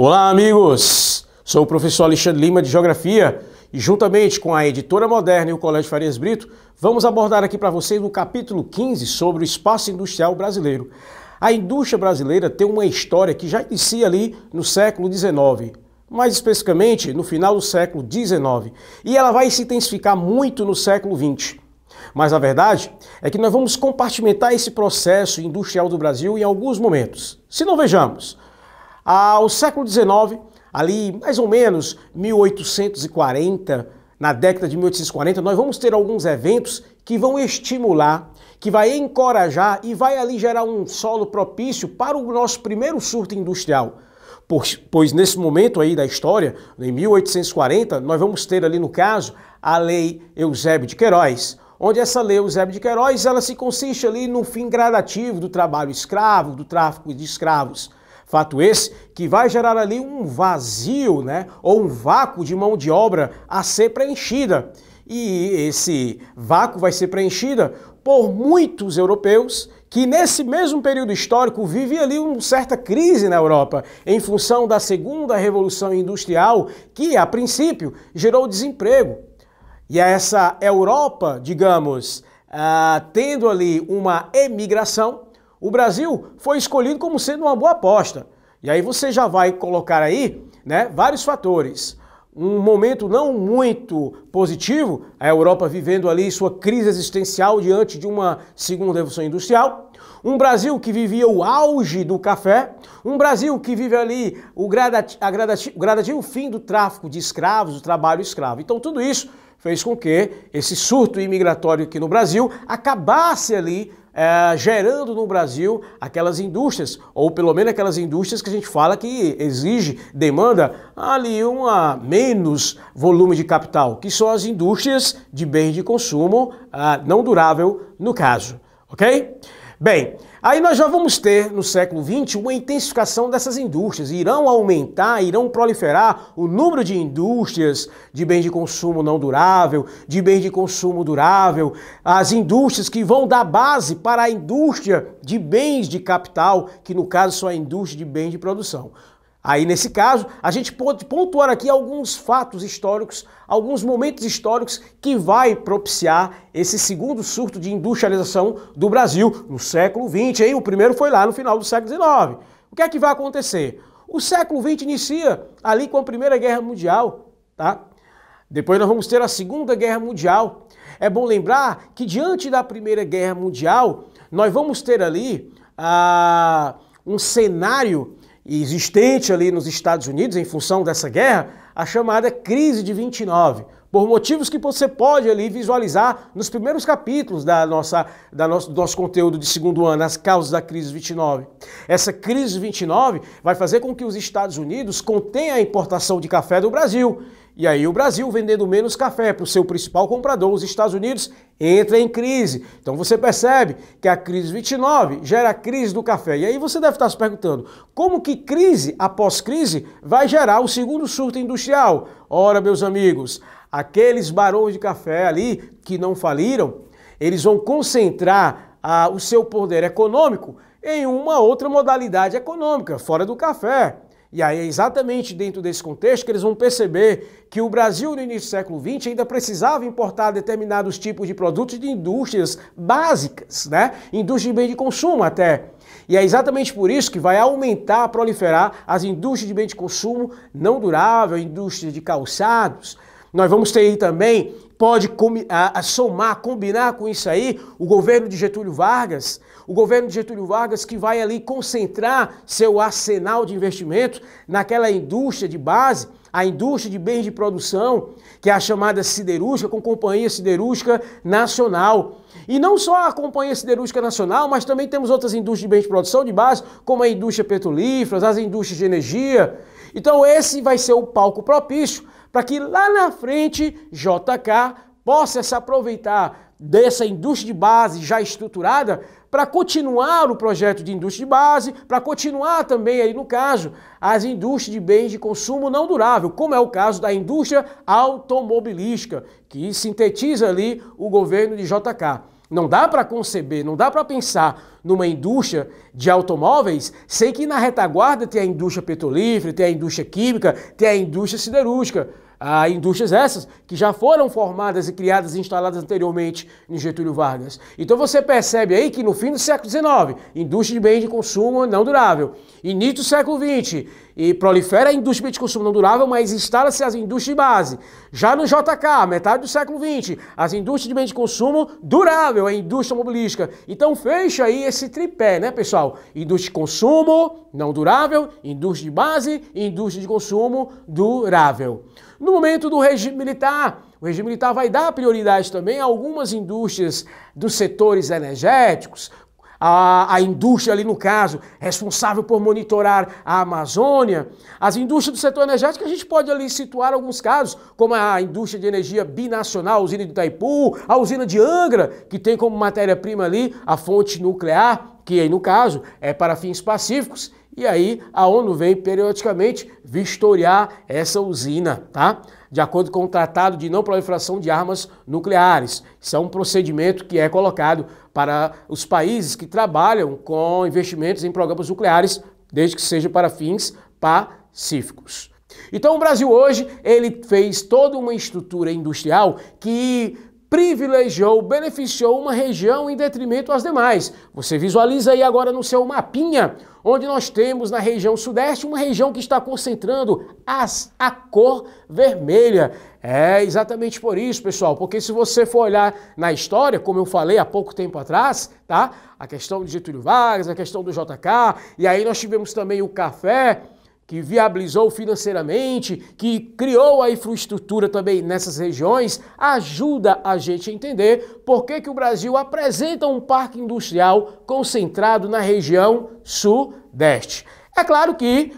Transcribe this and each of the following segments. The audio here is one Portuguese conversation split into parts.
Olá, amigos! Sou o professor Alexandre Lima de Geografia e, juntamente com a Editora Moderna e o Colégio Farias Brito, vamos abordar aqui para vocês no capítulo 15 sobre o espaço industrial brasileiro. A indústria brasileira tem uma história que já inicia ali no século XIX, mais especificamente no final do século XIX, e ela vai se intensificar muito no século XX. Mas a verdade é que nós vamos compartimentar esse processo industrial do Brasil em alguns momentos. Se não vejamos, ao século XIX, ali mais ou menos 1840, na década de 1840, nós vamos ter alguns eventos que vão estimular, que vai encorajar e vai ali gerar um solo propício para o nosso primeiro surto industrial. Pois nesse momento aí da história, em 1840, nós vamos ter ali no caso a Lei Eusébio de Queiroz, onde essa Lei Eusébio de Queiroz, ela se consiste ali no fim gradativo do trabalho escravo, do tráfico de escravos. Fato esse que vai gerar ali um vazio, né, ou um vácuo de mão de obra a ser preenchida. E esse vácuo vai ser preenchida por muitos europeus que nesse mesmo período histórico vivem ali uma certa crise na Europa, em função da segunda revolução industrial, que a princípio gerou desemprego. E essa Europa, digamos, tendo ali uma emigração, o Brasil foi escolhido como sendo uma boa aposta. E aí você já vai colocar aí, né, vários fatores. Um momento não muito positivo, a Europa vivendo ali sua crise existencial diante de uma segunda revolução industrial. Um Brasil que vivia o auge do café, um Brasil que vive ali o gradativo fim do tráfico de escravos, do trabalho escravo. Então tudo isso fez com que esse surto imigratório aqui no Brasil acabasse ali gerando no Brasil aquelas indústrias, ou pelo menos aquelas indústrias que a gente fala que exige, demanda ali menos volume de capital, que são as indústrias de bens de consumo não durável no caso, ok? Bem, aí nós já vamos ter no século XX uma intensificação dessas indústrias, irão aumentar, irão proliferar o número de indústrias de bens de consumo não durável, de bens de consumo durável, as indústrias que vão dar base para a indústria de bens de capital, que no caso são a indústria de bens de produção. Aí, nesse caso, a gente pode pontuar aqui alguns fatos históricos, alguns momentos históricos que vai propiciar esse segundo surto de industrialização do Brasil no século XX. Hein? O primeiro foi lá no final do século XIX. O que é que vai acontecer? O século XX inicia ali com a Primeira Guerra Mundial, tá? Depois nós vamos ter a Segunda Guerra Mundial. É bom lembrar que diante da Primeira Guerra Mundial, nós vamos ter ali um cenário existente ali nos Estados Unidos, em função dessa guerra, a chamada crise de 29, por motivos que você pode ali visualizar nos primeiros capítulos do nosso conteúdo de segundo ano, as causas da crise de 29. Essa crise de 29 vai fazer com que os Estados Unidos contenham a importação de café do Brasil. E aí o Brasil, vendendo menos café para o seu principal comprador, os Estados Unidos, entra em crise. Então você percebe que a crise 29 gera a crise do café. E aí você deve estar se perguntando, como que crise após crise vai gerar o segundo surto industrial? Ora, meus amigos, aqueles barões de café ali que não faliram, eles vão concentrar o seu poder econômico em uma outra modalidade econômica, fora do café. E aí é exatamente dentro desse contexto que eles vão perceber que o Brasil no início do século XX ainda precisava importar determinados tipos de produtos de indústrias básicas, né? Indústria de bem de consumo até. E é exatamente por isso que vai aumentar, proliferar as indústrias de bem de consumo não durável, indústria de calçados. Nós vamos ter aí também, pode somar, combinar com isso aí, o governo de Getúlio Vargas. O governo de Getúlio Vargas que vai ali concentrar seu arsenal de investimentos naquela indústria de base, a indústria de bens de produção, que é a chamada siderúrgica, com Companhia Siderúrgica Nacional. E não só a Companhia Siderúrgica Nacional, mas também temos outras indústrias de bens de produção de base, como a indústria petrolífera, as indústrias de energia. Então esse vai ser o palco propício para que lá na frente JK possa se aproveitar dessa indústria de base já estruturada para continuar o projeto de indústria de base, para continuar também aí no caso as indústrias de bens de consumo não durável, como é o caso da indústria automobilística, que sintetiza ali o governo de JK. Não dá para conceber, não dá para pensar numa indústria de automóveis sem que na retaguarda tenha a indústria petrolífera, tenha a indústria química, tenha a indústria siderúrgica. Indústrias essas que já foram formadas e criadas e instaladas anteriormente em Getúlio Vargas. Então você percebe aí que no fim do século XIX, indústria de bens de consumo não durável. Início do século XX, e prolifera a indústria de bens de consumo não durável, mas instala-se as indústrias de base. Já no JK, metade do século XX, as indústrias de bens de consumo durável, a indústria automobilística. Então fecha aí esse tripé, né, pessoal? Indústria de consumo não durável, indústria de base e indústria de consumo durável. No momento do regime militar, o regime militar vai dar prioridade também a algumas indústrias dos setores energéticos, a indústria ali no caso, responsável por monitorar a Amazônia. As indústrias do setor energético, a gente pode ali situar alguns casos, como a indústria de energia binacional, a usina de Itaipu, a usina de Angra, que tem como matéria-prima ali a fonte nuclear, que aí no caso é para fins pacíficos. E aí a ONU vem periodicamente vistoriar essa usina, tá? De acordo com o Tratado de Não Proliferação de Armas Nucleares. Isso é um procedimento que é colocado para os países que trabalham com investimentos em programas nucleares, desde que seja para fins pacíficos. Então o Brasil hoje, ele fez toda uma estrutura industrial que privilegiou, beneficiou uma região em detrimento às demais. Você visualiza aí agora no seu mapinha, onde nós temos na região sudeste uma região que está concentrando a cor vermelha. É exatamente por isso, pessoal, porque se você for olhar na história, como eu falei há pouco tempo atrás, tá? A questão de Getúlio Vargas, a questão do JK, e aí nós tivemos também o café, que viabilizou financeiramente, que criou a infraestrutura também nessas regiões, ajuda a gente a entender por que o Brasil apresenta um parque industrial concentrado na região sudeste. É claro que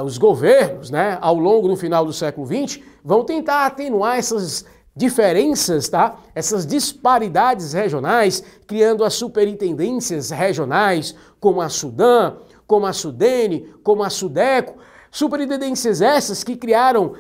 os governos, né, ao longo do final do século XX, vão tentar atenuar essas diferenças, tá? Essas disparidades regionais, criando as superintendências regionais, como a Sudam, como a Sudene, como a Sudeco, superintendências essas que criaram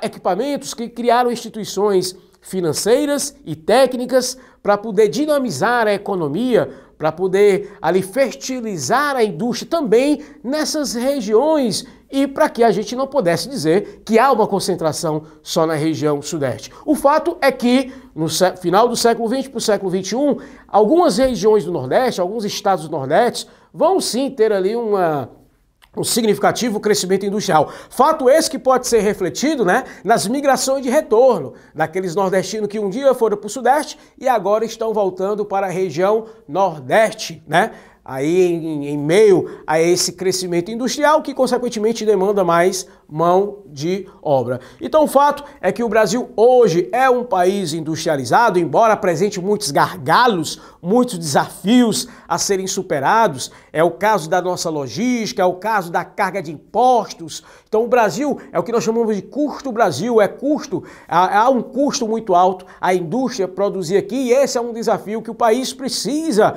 equipamentos, que criaram instituições financeiras e técnicas para poder dinamizar a economia, para poder ali fertilizar a indústria também nessas regiões e para que a gente não pudesse dizer que há uma concentração só na região sudeste. O fato é que no final do século XX para o século XXI, algumas regiões do Nordeste, alguns estados do Nordeste vão sim ter ali um significativo crescimento industrial. Fato esse que pode ser refletido, né, nas migrações de retorno, daqueles nordestinos que um dia foram para o Sudeste e agora estão voltando para a região Nordeste, né? Aí em meio a esse crescimento industrial que consequentemente demanda mais mão de obra. Então o fato é que o Brasil hoje é um país industrializado, embora apresente muitos gargalos, muitos desafios a serem superados. É o caso da nossa logística, é o caso da carga de impostos. Então o Brasil é o que nós chamamos de custo Brasil, é custo, há um custo muito alto a indústria produzir aqui e esse é um desafio que o país precisa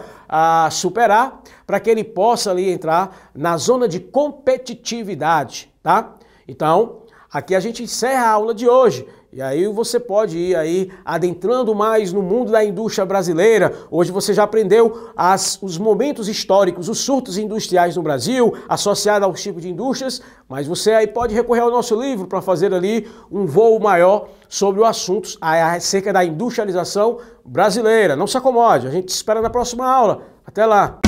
superar para que ele possa ali entrar na zona de competitividade, tá? Então, aqui a gente encerra a aula de hoje. E aí você pode ir aí adentrando mais no mundo da indústria brasileira. Hoje você já aprendeu os momentos históricos, os surtos industriais no Brasil, associado aos tipos de indústrias, mas você aí pode recorrer ao nosso livro para fazer ali um voo maior sobre o assunto acerca da industrialização brasileira. Não se acomode, a gente te espera na próxima aula. Até lá!